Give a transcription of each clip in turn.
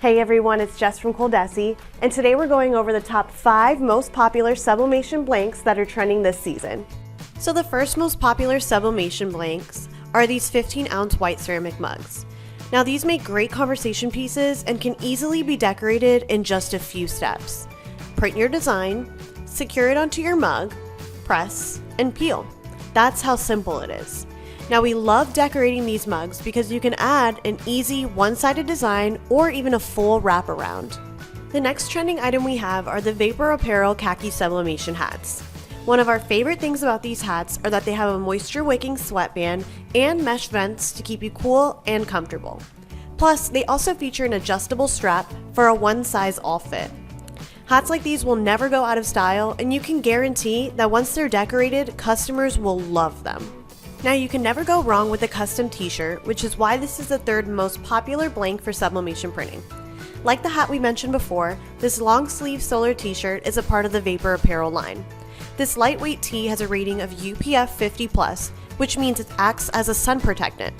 Hey everyone, it's Jess from ColDesi, and today we're going over the top 5 most popular sublimation blanks that are trending this season. So the first most popular sublimation blanks are these 15-ounce white ceramic mugs. Now these make great conversation pieces and can easily be decorated in just a few steps. Print your design, secure it onto your mug, press, and peel. That's how simple it is. Now we love decorating these mugs because you can add an easy one-sided design or even a full wraparound. The next trending item we have are the Vapor Apparel khaki sublimation hats. One of our favorite things about these hats are that they have a moisture-wicking sweatband and mesh vents to keep you cool and comfortable. Plus, they also feature an adjustable strap for a one-size-all fit. Hats like these will never go out of style, and you can guarantee that once they're decorated, customers will love them. Now you can never go wrong with a custom t-shirt, which is why this is the third most popular blank for sublimation printing. Like the hat we mentioned before, this long sleeve solar t-shirt is a part of the Vapor Apparel line. This lightweight tee has a rating of UPF 50+, which means it acts as a sun protectant.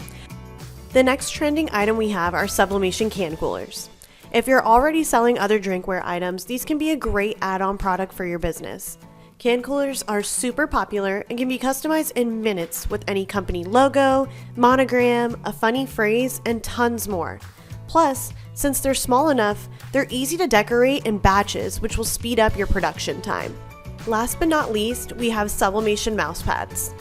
The next trending item we have are sublimation can coolers. If you're already selling other drinkware items, these can be a great add-on product for your business. Can coolers are super popular and can be customized in minutes with any company logo, monogram, a funny phrase, and tons more. Plus, since they're small enough, they're easy to decorate in batches, which will speed up your production time. Last but not least, we have sublimation mouse pads.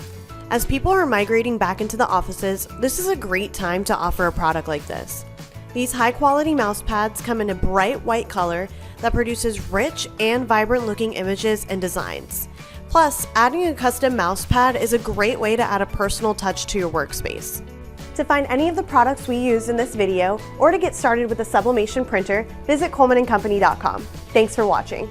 As people are migrating back into the offices, this is a great time to offer a product like this. These high-quality mouse pads come in a bright white color that produces rich and vibrant looking images and designs. Plus, adding a custom mouse pad is a great way to add a personal touch to your workspace. To find any of the products we used in this video or to get started with a sublimation printer, visit ColemanandCompany.com. Thanks for watching.